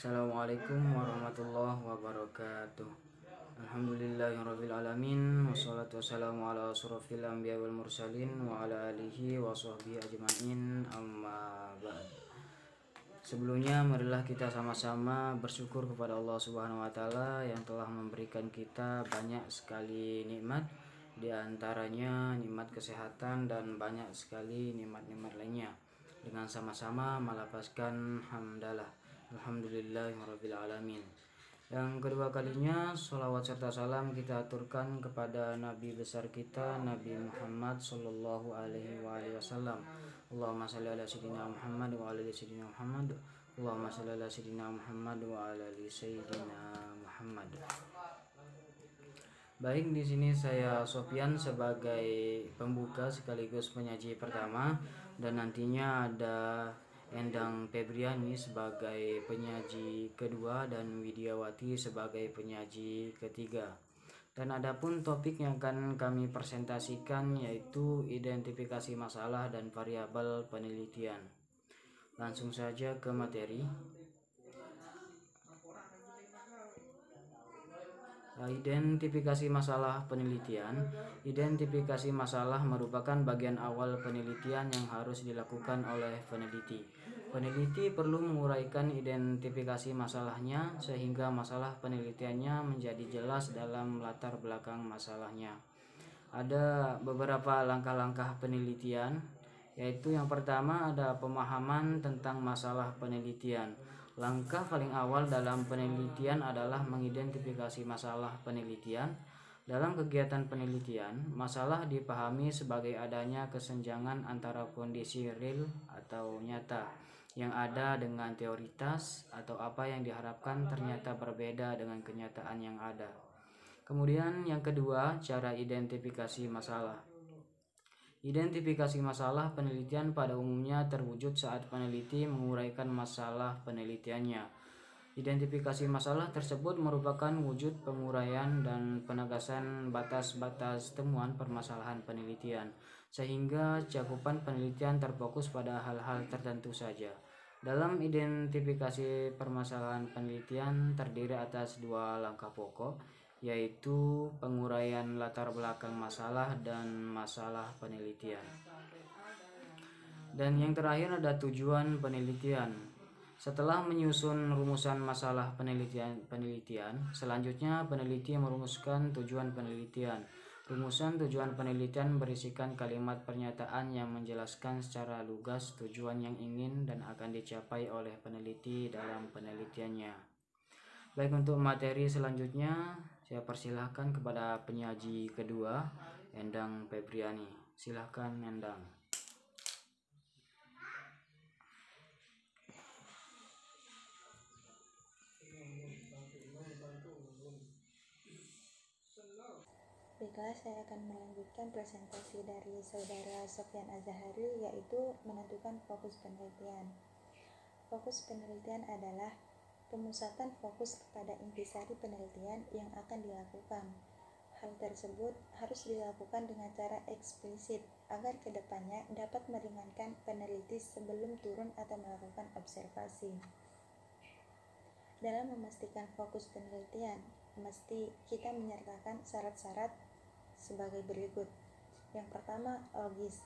Assalamualaikum warahmatullahi wabarakatuh. Alhamdulillahirabbil alamin wassalatu wassalamu ala asrofil anbiya wal mursalin wa ala alihi wa sahbihi ajmain amma ba'd. Sebelumnya marilah kita sama-sama bersyukur kepada Allah Subhanahu wa taala yang telah memberikan kita banyak sekali nikmat, di antaranya nikmat kesehatan dan banyak sekali nikmat-nikmat lainnya. Dengan sama-sama melafazkan hamdalah, alhamdulillahirabbil alamin. Yang kedua kalinya sholawat serta salam kita aturkan kepada Nabi besar kita, Nabi Muhammad sallallahu alaihi wasallam. Allahumma shalli ala sayyidina Muhammad wa ala ali sayyidina Muhammad. Allahumma shalli ala sayyidina Muhammad wa ala ali sayyidina Muhammad. Baik, di sini saya Sofyan sebagai pembuka sekaligus penyaji pertama, dan nantinya ada Endang Febriani sebagai penyaji kedua dan Widiawati sebagai penyaji ketiga. Dan adapun topik yang akan kami presentasikan yaitu identifikasi masalah dan variabel penelitian. Langsung saja ke materi. Identifikasi masalah penelitian. Identifikasi masalah merupakan bagian awal penelitian yang harus dilakukan oleh peneliti. Peneliti perlu menguraikan identifikasi masalahnya sehingga masalah penelitiannya menjadi jelas dalam latar belakang masalahnya. Ada beberapa langkah-langkah penelitian, yaitu yang pertama ada pemahaman tentang masalah penelitian. Langkah paling awal dalam penelitian adalah mengidentifikasi masalah penelitian. Dalam kegiatan penelitian, masalah dipahami sebagai adanya kesenjangan antara kondisi real atau nyata yang ada dengan teoritas, atau apa yang diharapkan ternyata berbeda dengan kenyataan yang ada. Kemudian yang kedua, cara identifikasi masalah. Identifikasi masalah penelitian pada umumnya terwujud saat peneliti menguraikan masalah penelitiannya. Identifikasi masalah tersebut merupakan wujud penguraian dan penegasan batas-batas temuan permasalahan penelitian, sehingga cakupan penelitian terfokus pada hal-hal tertentu saja. Dalam identifikasi permasalahan penelitian terdiri atas dua langkah pokok, yaitu penguraian latar belakang masalah dan masalah penelitian. Dan yang terakhir ada tujuan penelitian. Setelah menyusun rumusan masalah penelitian, selanjutnya peneliti merumuskan tujuan penelitian. Rumusan tujuan penelitian berisikan kalimat pernyataan yang menjelaskan secara lugas tujuan yang ingin dan akan dicapai oleh peneliti dalam penelitiannya. Baik, untuk materi selanjutnya saya persilahkan kepada penyaji kedua, Endang Febriani. Silahkan Endang. Baiklah, saya akan melanjutkan presentasi dari saudara Sofyan Az-Zahari, yaitu menentukan fokus penelitian. Fokus penelitian adalah pemusatan fokus kepada intisari penelitian yang akan dilakukan. Hal tersebut harus dilakukan dengan cara eksplisit agar kedepannya dapat meringankan peneliti sebelum turun atau melakukan observasi. Dalam memastikan fokus penelitian, mesti kita menyertakan syarat-syarat sebagai berikut. Yang pertama, logis.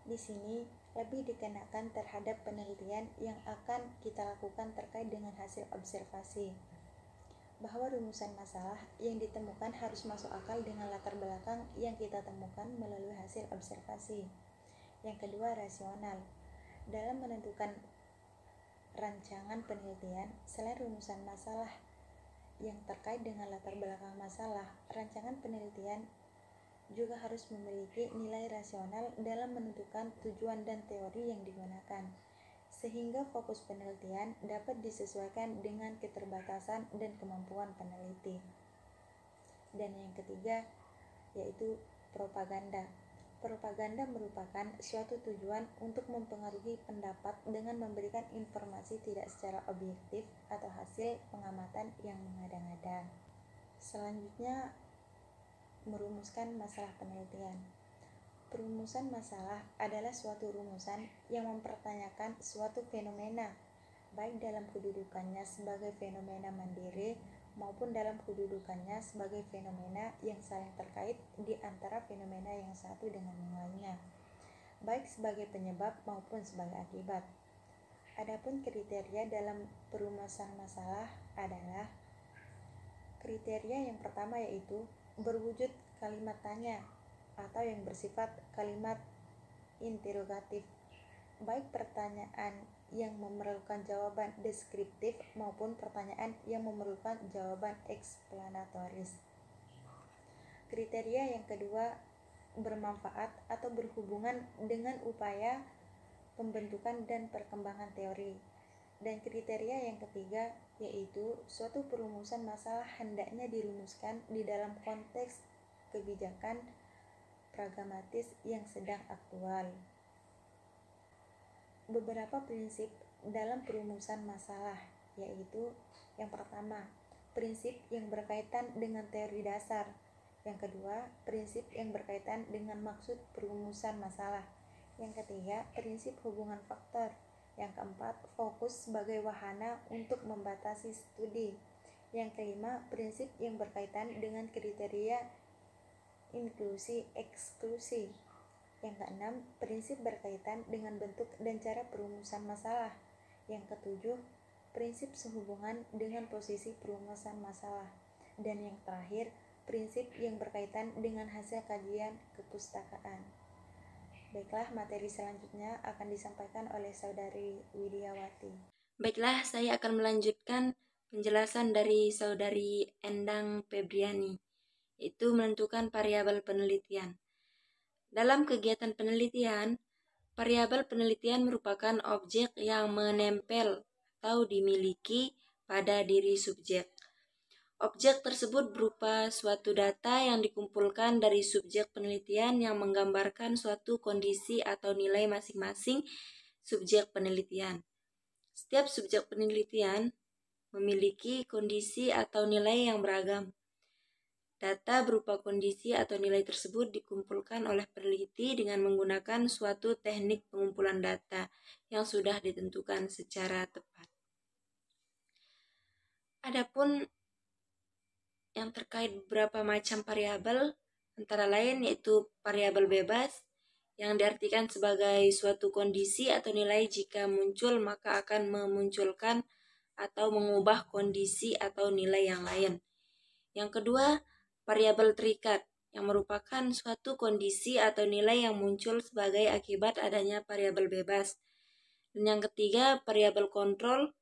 Di sini lebih dikenakan terhadap penelitian yang akan kita lakukan terkait dengan hasil observasi, bahwa rumusan masalah yang ditemukan harus masuk akal dengan latar belakang yang kita temukan melalui hasil observasi. Yang kedua, rasional. Dalam menentukan rancangan penelitian, selain rumusan masalah yang terkait dengan latar belakang masalah, rancangan penelitian juga harus memiliki nilai rasional dalam menentukan tujuan dan teori yang digunakan, sehingga fokus penelitian dapat disesuaikan dengan keterbatasan dan kemampuan peneliti. Dan yang ketiga, yaitu propaganda. Propaganda merupakan suatu tujuan untuk mempengaruhi pendapat dengan memberikan informasi tidak secara objektif atau hasil pengamatan yang mengada-ngada. Selanjutnya, merumuskan masalah penelitian. Perumusan masalah adalah suatu rumusan yang mempertanyakan suatu fenomena baik dalam kedudukannya sebagai fenomena mandiri maupun dalam kedudukannya sebagai fenomena yang saling terkait di antara fenomena yang satu dengan yang lainnya, baik sebagai penyebab maupun sebagai akibat. Adapun kriteria dalam perumusan masalah adalah kriteria yang pertama yaitu berwujud kalimat tanya atau yang bersifat kalimat interrogatif, baik pertanyaan yang memerlukan jawaban deskriptif maupun pertanyaan yang memerlukan jawaban eksplanatoris. Kriteria yang kedua bermanfaat atau berhubungan dengan upaya pembentukan dan perkembangan teori. Dan kriteria yang ketiga yaitu suatu perumusan masalah hendaknya dirumuskan di dalam konteks kebijakan pragmatis yang sedang aktual. Beberapa prinsip dalam perumusan masalah yaitu yang pertama, prinsip yang berkaitan dengan teori dasar. Yang kedua, prinsip yang berkaitan dengan maksud perumusan masalah. Yang ketiga, prinsip hubungan faktor. Yang keempat, fokus sebagai wahana untuk membatasi studi. Yang kelima, prinsip yang berkaitan dengan kriteria inklusi eksklusi. Yang keenam, prinsip berkaitan dengan bentuk dan cara perumusan masalah. Yang ketujuh, prinsip sehubungan dengan posisi perumusan masalah. Dan yang terakhir, prinsip yang berkaitan dengan hasil kajian kepustakaan. Baiklah, materi selanjutnya akan disampaikan oleh Saudari Widiawati. Baiklah, saya akan melanjutkan penjelasan dari Saudari Endang Febriani, yaitu menentukan variabel penelitian. Dalam kegiatan penelitian, variabel penelitian merupakan objek yang menempel atau dimiliki pada diri subjek. Objek tersebut berupa suatu data yang dikumpulkan dari subjek penelitian yang menggambarkan suatu kondisi atau nilai masing-masing subjek penelitian. Setiap subjek penelitian memiliki kondisi atau nilai yang beragam. Data berupa kondisi atau nilai tersebut dikumpulkan oleh peneliti dengan menggunakan suatu teknik pengumpulan data yang sudah ditentukan secara tepat. Adapun yang terkait beberapa macam variabel, antara lain yaitu variabel bebas, yang diartikan sebagai suatu kondisi atau nilai jika muncul maka akan memunculkan atau mengubah kondisi atau nilai yang lain. Yang kedua, variabel terikat, yang merupakan suatu kondisi atau nilai yang muncul sebagai akibat adanya variabel bebas. Dan yang ketiga, variabel kontrol.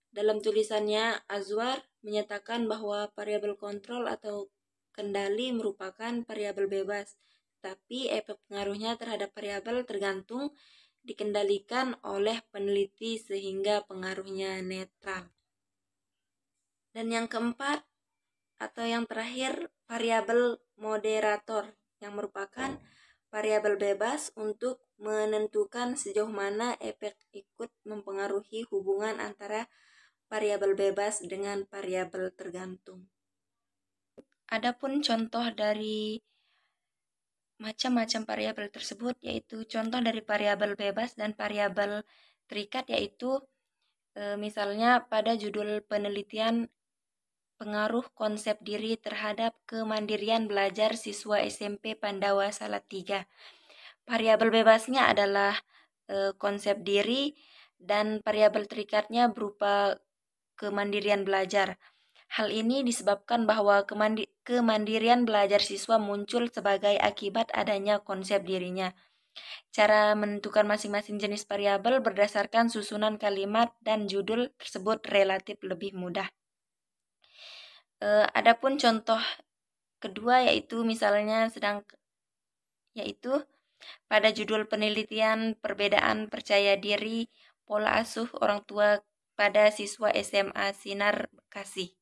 Dalam tulisannya, Azwar menyatakan bahwa variabel kontrol atau kendali merupakan variabel bebas, tapi efek pengaruhnya terhadap variabel tergantung dikendalikan oleh peneliti sehingga pengaruhnya netral. Dan yang keempat atau yang terakhir, variabel moderator, yang merupakan variabel bebas untuk menentukan sejauh mana efek ikut mempengaruhi hubungan antara variabel bebas dengan variabel tergantung. Adapun contoh dari macam-macam variabel tersebut yaitu contoh dari variabel bebas dan variabel terikat, yaitu misalnya pada judul penelitian pengaruh konsep diri terhadap kemandirian belajar siswa SMP Pandawa Salatiga. Variabel bebasnya adalah konsep diri dan variabel terikatnya berupa kemandirian belajar. Hal ini disebabkan bahwa kemandirian belajar siswa muncul sebagai akibat adanya konsep dirinya. Cara menentukan masing-masing jenis variabel berdasarkan susunan kalimat dan judul tersebut relatif lebih mudah. Adapun contoh kedua yaitu misalnya yaitu pada judul penelitian perbedaan percaya diri pola asuh orang tua pada siswa SMA Sinar Bekasi.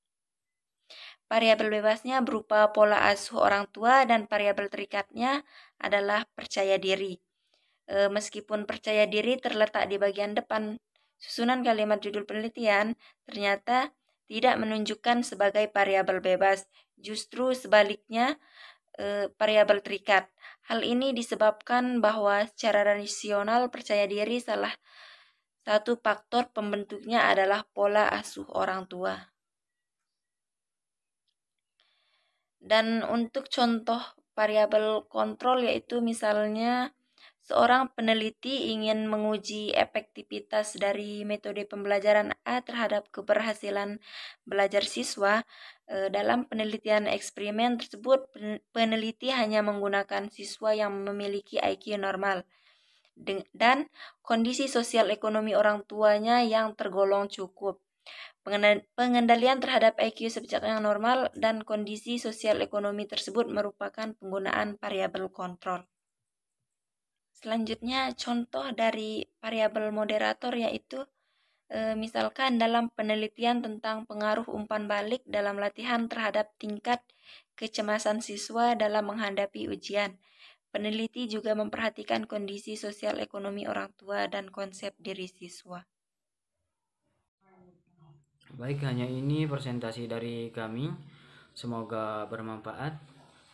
Variabel bebasnya berupa pola asuh orang tua dan variabel terikatnya adalah percaya diri. Meskipun percaya diri terletak di bagian depan susunan kalimat judul penelitian, ternyata tidak menunjukkan sebagai variabel bebas, justru sebaliknya variabel terikat. Hal ini disebabkan bahwa secara rasional percaya diri salah Satu faktor pembentuknya adalah pola asuh orang tua. Dan untuk contoh variabel kontrol yaitu misalnya seorang peneliti ingin menguji efektivitas dari metode pembelajaran A terhadap keberhasilan belajar siswa. Dalam penelitian eksperimen tersebut, peneliti hanya menggunakan siswa yang memiliki IQ normal dan kondisi sosial ekonomi orang tuanya yang tergolong cukup. Pengendalian terhadap IQ subjek yang normal dan kondisi sosial ekonomi tersebut merupakan penggunaan variabel kontrol. Selanjutnya, contoh dari variabel moderator yaitu misalkan dalam penelitian tentang pengaruh umpan balik dalam latihan terhadap tingkat kecemasan siswa dalam menghadapi ujian. Peneliti juga memperhatikan kondisi sosial ekonomi orang tua dan konsep diri siswa. Baik, hanya ini presentasi dari kami. Semoga bermanfaat.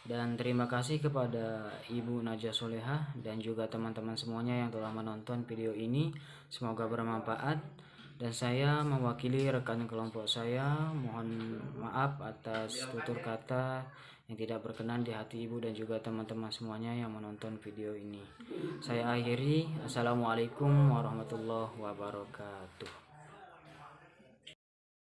Dan terima kasih kepada Ibu Najah Solehah dan juga teman-teman semuanya yang telah menonton video ini. Semoga bermanfaat. Dan saya mewakili rekan kelompok saya, mohon maaf atas tutur kata yang tidak berkenan di hati ibu dan juga teman-teman semuanya yang menonton video ini. Saya akhiri. Assalamualaikum warahmatullahi wabarakatuh.